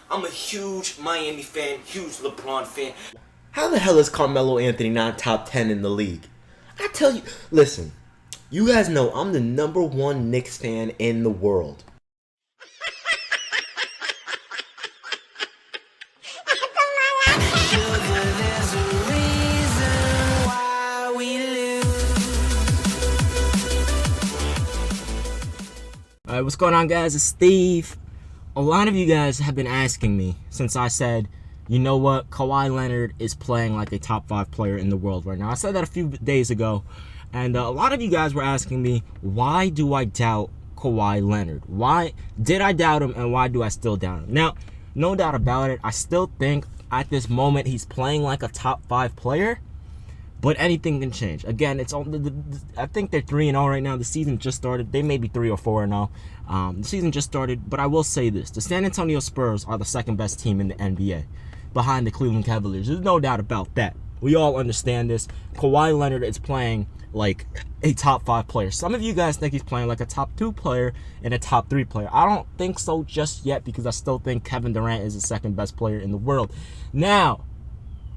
I'm a huge Miami fan, huge LeBron fan. How the hell is Carmelo Anthony not top 10 in the league? I tell you, listen, you guys know I'm the #1 Knicks fan in the world. Alright, what's going on, guys? It's Steve. A lot of you guys have been asking me since I said, you know what, Kawhi Leonard is playing like a top 5 player in the world right now. I said that a few days ago, and a lot of you guys were asking me, why do I doubt Kawhi Leonard? Why did I doubt him, and why do I still doubt him? Now, no doubt about it, I still think at this moment he's playing like a top 5 player. But anything can change. Again, it's I think they're 3-0 right now. The season just started. They may be 3 or 4-0. The season just started. But I will say this: the San Antonio Spurs are the second best team in the NBA, behind the Cleveland Cavaliers. There's no doubt about that. We all understand this. Kawhi Leonard is playing like a top 5 player. Some of you guys think he's playing like a top 2 player and a top 3 player. I don't think so just yet, because I still think Kevin Durant is the second best player in the world. Now,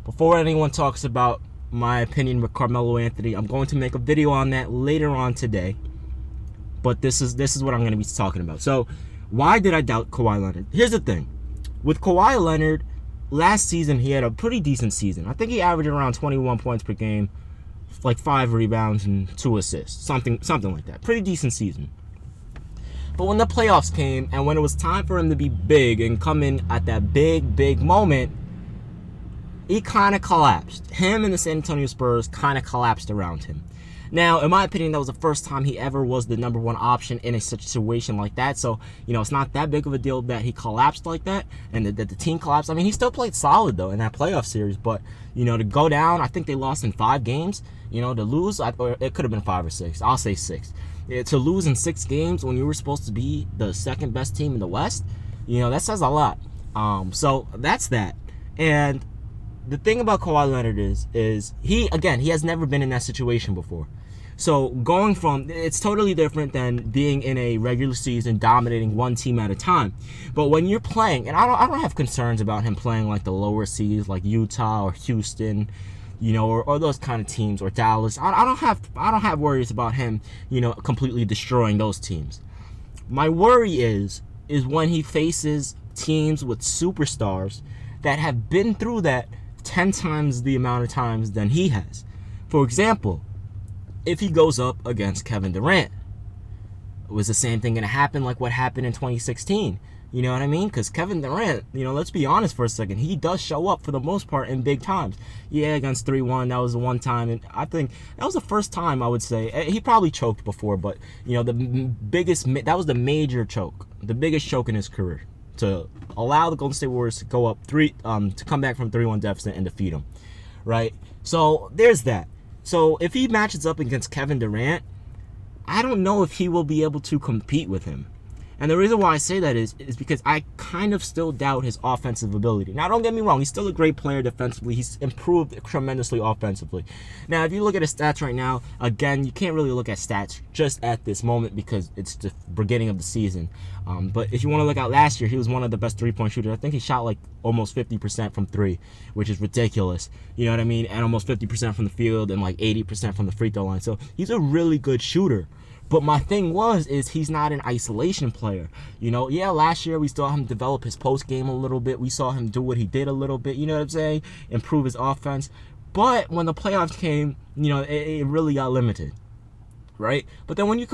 before anyone talks about my opinion with Carmelo Anthony, I'm going to make a video on that later on today. But this is what I'm going to be talking about. So, why did I doubt Kawhi Leonard? Here's the thing. With Kawhi Leonard, last season he had a pretty decent season. I think he averaged around 21 points per game, like 5 rebounds and 2 assists, something like that. Pretty decent season. But when the playoffs came, and when it was time for him to be big and come in at that big moment, he kind of collapsed. Him and the San Antonio Spurs kind of collapsed around him. Now, in my opinion, that was the first time he ever was the #1 option in a situation like that. So, it's not that big of a deal that he collapsed like that and that the team collapsed. I mean, he still played solid, though, in that playoff series. But, to go down, I think they lost in 5 games. To lose, or it could have been 5 or 6. I'll say 6. To lose in 6 games when you were supposed to be the second best team in the West, that says a lot. So, that's that. And the thing about Kawhi Leonard is he has never been in that situation before. So going from, it's totally different than being in a regular season dominating one team at a time. But when you're playing, and I don't have concerns about him playing like the lower seeds, like Utah or Houston, or those kind of teams, or Dallas. I don't have worries about him, completely destroying those teams. My worry is when he faces teams with superstars that have been through that 10 times the amount of times than he has. For example, if he goes up against Kevin Durant, was the same thing going to happen like what happened in 2016? You know what I mean? Because Kevin Durant, let's be honest for a second, he does show up for the most part in big times. Yeah, against 3-1, that was the one time, and I think that was the first time, I would say. He probably choked before, but, that was the major choke, the biggest choke in his career, to allow the Golden State Warriors to go up to come back from 3-1 deficit and defeat them, right? So there's that. So if he matches up against Kevin Durant, I don't know if he will be able to compete with him. And the reason why I say that is because I kind of still doubt his offensive ability. Now, don't get me wrong, he's still a great player defensively. He's improved tremendously offensively. Now, if you look at his stats right now, again, you can't really look at stats just at this moment because it's the beginning of the season. But if you want to look at last year, he was one of the best 3-point shooters. I think he shot like almost 50% from 3, which is ridiculous. You know what I mean? And almost 50% from the field and like 80% from the free throw line. So he's a really good shooter. But my thing is he's not an isolation player. Last year we saw him develop his post game a little bit. We saw him do what he did a little bit, you know what I'm saying? Improve his offense. But when the playoffs came, it really got limited, right? But then when you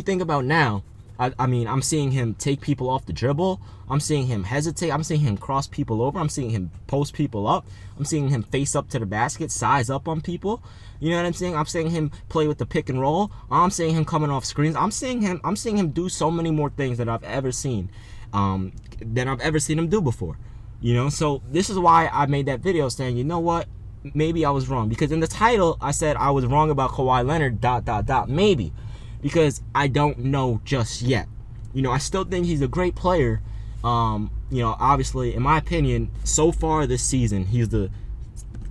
think about now, I mean, I'm seeing him take people off the dribble. I'm seeing him hesitate. I'm seeing him cross people over. I'm seeing him post people up. I'm seeing him face up to the basket, size up on people. You know what I'm saying? I'm seeing him play with the pick and roll. I'm seeing him coming off screens. I'm seeing him do so many more things that I've ever seen, him do before. So this is why I made that video saying, you know what? Maybe I was wrong, because in the title I said I was wrong about Kawhi Leonard. Maybe. Because I don't know just yet. I still think he's a great player. Obviously, in my opinion, so far this season,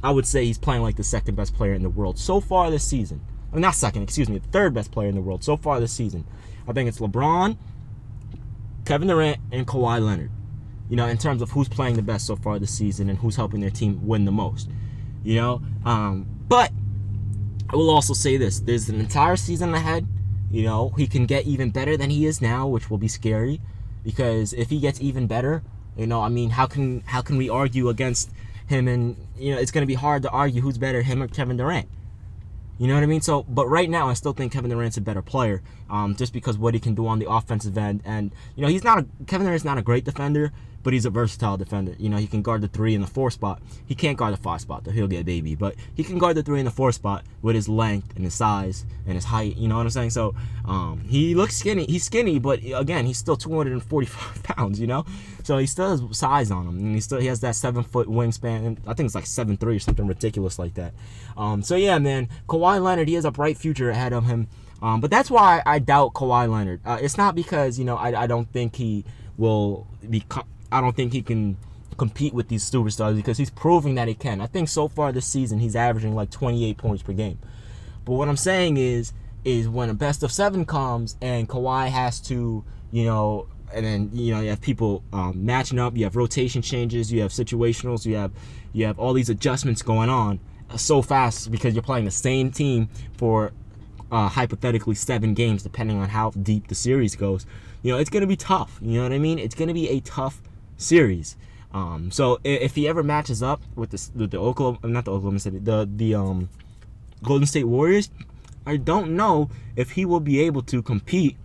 I would say he's playing like the second best player in the world. So far this season. Not second, the third best player in the world so far this season. I think it's LeBron, Kevin Durant, and Kawhi Leonard. in terms of who's playing the best so far this season and who's helping their team win the most. But I will also say this: there's an entire season ahead. He can get even better than he is now, which will be scary, because if he gets even better, how can we argue against him? And it's going to be hard to argue who's better, him or Kevin Durant. You know what I mean? So, but right now, I still think Kevin Durant's a better player, just because what he can do on the offensive end. And Kevin Durant's not a great defender, but he's a versatile defender. He can guard the 3 and the 4 spot. He can't guard the 5 spot, though. He'll get a baby. But he can guard the 3 and the 4 spot with his length and his size and his height. You know what I'm saying? So, he looks skinny. He's skinny, but again, he's still 245 pounds. So he still has size on him, and he has that 7-foot wingspan. And I think it's like 7'3" or something ridiculous like that. So yeah, man, Kawhi Leonard, he has a bright future ahead of him. But that's why I doubt Kawhi Leonard. It's not because I don't think he will be. I don't think he can compete with these superstars, because he's proving that he can. I think so far this season he's averaging like 28 points per game. But what I'm saying is when a best of 7 comes and Kawhi has to, and then you have people matching up, you have rotation changes, you have situationals, you have all these adjustments going on so fast because you're playing the same team for hypothetically 7 games, depending on how deep the series goes. It's gonna be tough. You know what I mean? It's gonna be a tough series. So if he ever matches up with the Golden State Warriors, I don't know if he will be able to compete,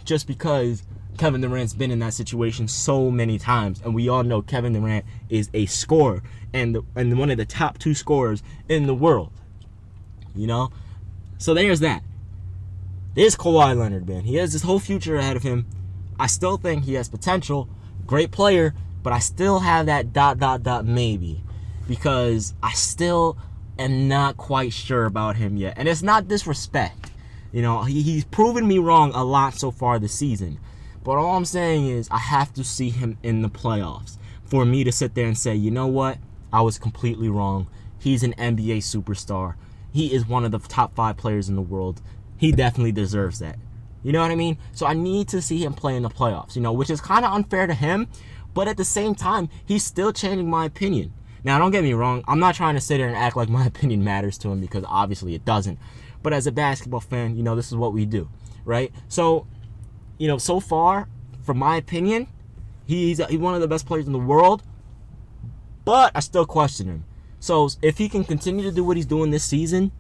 just because Kevin Durant's been in that situation so many times, and we all know Kevin Durant is a scorer and one of the top 2 scorers in the world. So there's that. There's Kawhi Leonard, man. He has this whole future ahead of him. I still think he has potential, great player, but I still have that ... maybe, because I still am not quite sure about him yet. And it's not disrespect. He's proven me wrong a lot so far this season. But all I'm saying is I have to see him in the playoffs for me to sit there and say, you know what? I was completely wrong. He's an NBA superstar. He is one of the top 5 players in the world. He definitely deserves that. You know what I mean? So I need to see him play in the playoffs, which is kind of unfair to him. But at the same time, he's still changing my opinion. Now, don't get me wrong. I'm not trying to sit there and act like my opinion matters to him, because obviously it doesn't. But as a basketball fan, this is what we do, right? So, so far, from my opinion, he's one of the best players in the world. But I still question him. So if he can continue to do what he's doing this season,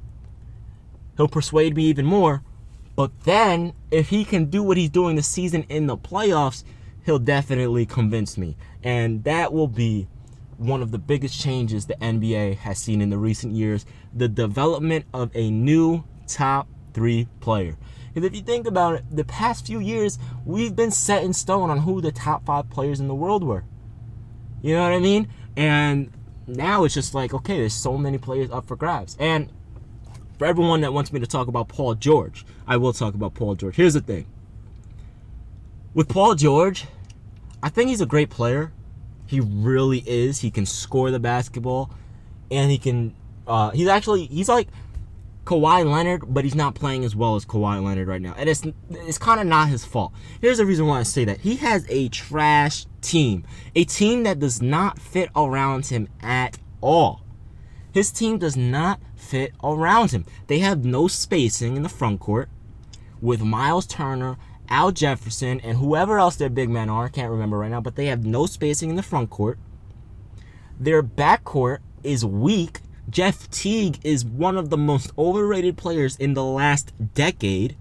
he'll persuade me even more. But then, if he can do what he's doing this season in the playoffs, he'll definitely convince me. And that will be one of the biggest changes the NBA has seen in the recent years. The development of a new top 3 player. Because if you think about it, the past few years, we've been set in stone on who the top 5 players in the world were. You know what I mean? And now it's just like, okay, there's so many players up for grabs. And for everyone that wants me to talk about Paul George, I will talk about Paul George. Here's the thing. With Paul George, I think he's a great player. He really is. He can score the basketball, and he can. He's like Kawhi Leonard, but he's not playing as well as Kawhi Leonard right now, and it's kind of not his fault. Here's the reason why I say that. He has a trash team, a team that does not fit around him at all. His team does not fit around him. They have no spacing in the front court with Miles Turner, Al Jefferson, and whoever else their big men are. I can't remember right now, but they have no spacing in the front court. Their backcourt is weak. Jeff Teague is one of the most overrated players in the last decade,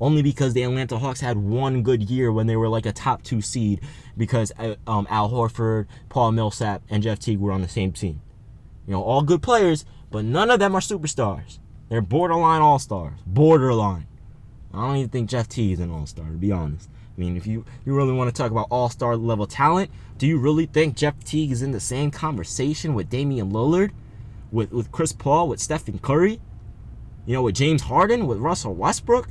only because the Atlanta Hawks had one good year when they were like a top 2 seed, because Al Horford, Paul Millsap, and Jeff Teague were on the same team. All good players, but none of them are superstars. They're borderline all-stars. Borderline. I don't even think Jeff Teague is an all-star, to be honest. I mean, if you really want to talk about all-star level talent, do you really think Jeff Teague is in the same conversation with Damian Lillard, with Chris Paul, with Stephen Curry, with James Harden, with Russell Westbrook?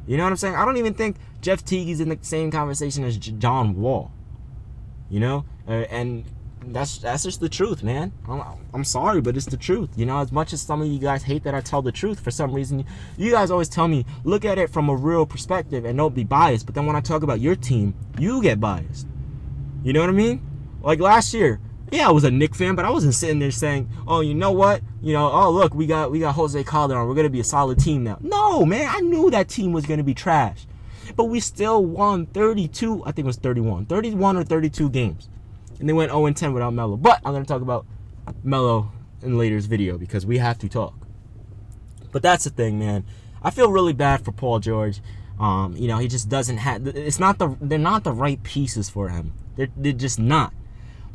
You know what I'm saying? I don't even think Jeff Teague is in the same conversation as John Wall. And that's just the truth, man. I'm sorry, but it's the truth. As much as some of you guys hate that I tell the truth, for some reason, you guys always tell me, look at it from a real perspective and don't be biased. But then when I talk about your team, you get biased. You know what I mean? Like last year, yeah, I was a Knicks fan, but I wasn't sitting there saying, "Oh, you know what? Oh look, we got Jose Calderon. We're gonna be a solid team now." No, man, I knew that team was gonna be trash, but we still won 32. I think it was 31 or 32 games, and they went 0-10 without Melo. But I'm gonna talk about Melo in later's video because we have to talk. But that's the thing, man. I feel really bad for Paul George. He just doesn't have. They're not the right pieces for him. They're just not.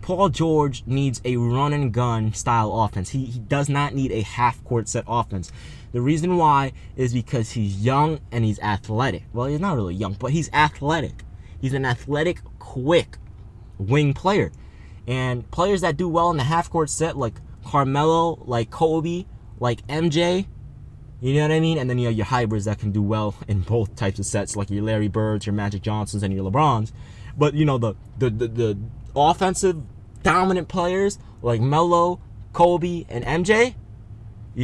Paul George needs a run and gun style offense. He does not need a half court set offense. The reason why is because he's young and he's athletic. Well, he's not really young, but he's athletic. He's an athletic, quick wing player. And players that do well in the half court set, like Carmelo, like Kobe, like MJ, you know what I mean? And then you have your hybrids that can do well in both types of sets, like your Larry Birds, your Magic Johnsons, and your LeBrons. But the offensive dominant players like Melo, Kobe, and MJ,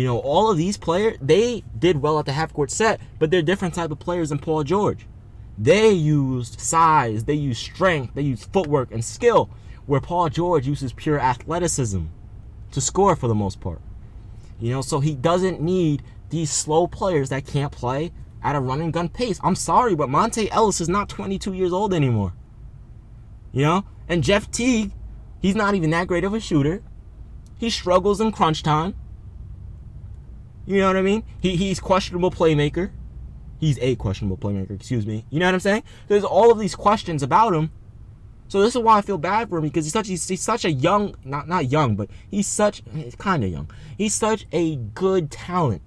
all of these players, they did well at the half court set, but they're different type of players than Paul George. They used size, they used strength, they used footwork and skill, where Paul George uses pure athleticism to score for the most part. So he doesn't need these slow players that can't play at a run and gun pace. I'm sorry, but Monte Ellis is not 22 years old anymore. And Jeff Teague, he's not even that great of a shooter. He struggles in crunch time. You know what I mean? He's questionable playmaker. He's a questionable playmaker, excuse me. You know what I'm saying? There's all of these questions about him. So this is why I feel bad for him, because he's such a young, not young, but he's kind of young. He's such a good talent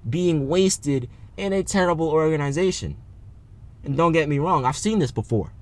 being wasted in a terrible organization. And don't get me wrong, I've seen this before.